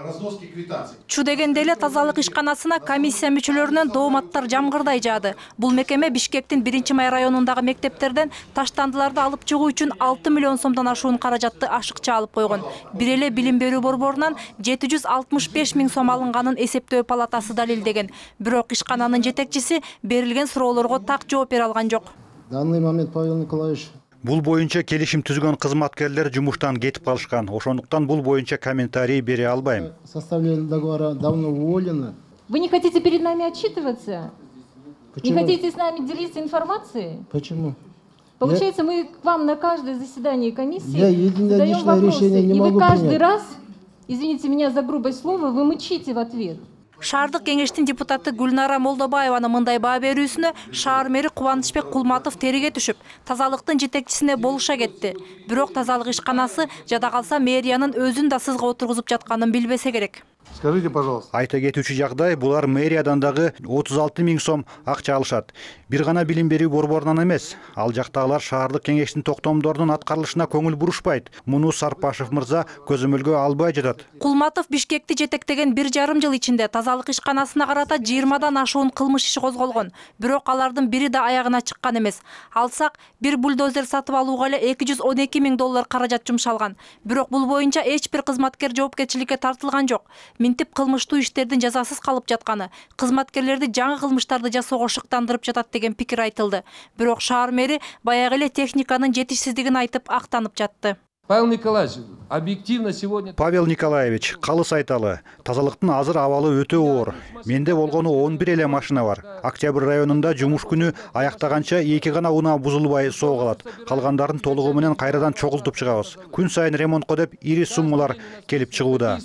Разноски квитанций. Чудегенде эле тазалык ишканасына комиссия мүчөлөрүнөн дооматтар жамгырдай жаады. Бул мекеме Бишкектин 1-Май районундагы мектептерден таштандыларды алып чыгуу үчүн 6 миллион сомдон ашуун каражатты ашыкча алып койгон. Бир эле билим берүү борборунан 765 миң сом алынганын эсептөө палатасы далилдеген. Бирок ишкананын жетекчиси берилген суроолорго так жооп бере алган жок. В данный момент, Павел Николаевич, Бул боюнча келишим түзгөн кызматкерлер жумуштан кетип калышкан. Ошондуктан бул боюнча комментарий бере албайм. составление договора давно уволено. Вы не хотите перед нами отчитываться? Почему? Не хотите с нами делиться информацией? Почему? Получается, мы к вам на каждое заседание комиссии Я единоличное задаем вопросы, решение не и вы могу каждый принять. раз, извините меня за грубое слово, вы мычите в ответ. Шаардык кеңештин депутаты Гүлнара Молдобаеванын мындай баа берүүсүнө шаар мэри Кубанычбек Кулматов териге түшүп, тазалыктын жетекчисине болуша кетти. Бирок тазалык ишканасы жада калса мэриянын өзүн да сызга отургузуп жатканын билбесе керек. Скажите, пожалуйста. Айта кетүүчү жагдай, булар мэриядан дагы 36 миң сом акча алышат. Бир гана билим берүү борборунан эмес. Ал жактагылар шаардык кеңештин токтомдорунун аткарылышына көңүл бурушпайт. Муну Сарпашев мырза көзөмөлгө албай жатат. Кулматов Бишкекти жетектеген 1,5 жыл ичинде тазалык ишканасына карата 20дан ашуун кылмыш иши козголгон. Бирок алардын бири да аягына чыккан эмес. Алсак, бир бульдозер сатып алууга эле 212 миң доллар каражат жумшалган. Бирок бул боюнча эч бир кызматкер жоопкерчиликке тартылган жок. Минтип кылмыштуу иштердин жазасыз калып жатканы, кызматкерлерди жаңы кылмыштарды жасоого шыктандырып жатат деген пикир айтылды. Бирок шаар мэри баягы эле техниканын жетишсиздигин айтып актанып жатты. Павел Николаевич, объективно сегодня... Павел Николаевич, калыс айталы, тазалыктын азыр абалы өтө оор. Менде болгону 11 эле машина бар. Октябрь районунда жумуш күнү аяктаганча 2 гана унаа бузулбай соо калат. Калгандарын толугу менен кайрадан чогултуп чыгабыз. Күн сайын ремонтко деп ири суммалар келип чыгууда.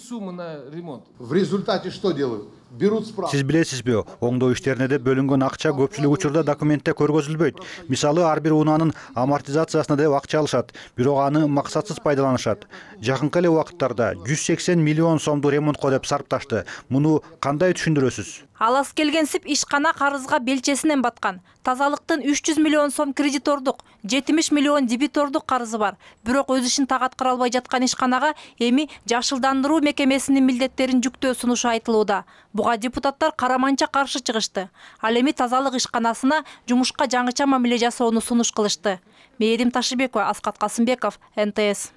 В результате что делают? Берут справку. Сиз билесизби, оңдоо иштерине деп бөлүнгөн акча көпчүлүк учурда документте көргөзүлбөйт. Мисалы, ар бир унаанын амортизациясына деп акча алышат, бирок аны максатсыз пайдаланышат. Жакынкы эле убакыттарда 180 миллион сомду ремонтко деп сарпташты. Муну кандай түшүндүрөсүз? Алас келгенсип ишкана карызга белчесинен баткан. Тазалыктын 300 миллион сом кредитордук, 70 миллион дебитордук карызы бар. Бирок өз ишин так аткара албай жаткан ишканага эми жашылдандыруу мекемесинин милдеттерин жүктөө сунушу айтылууда. Буга депутаттар караманча каршы чыгышты. Ал эми тазалык ишканасына жумушка жаңыча мамиле жасоону сунуш кылышты. Мээрим Ташыбекова, Аскат Касымбеков, НТС.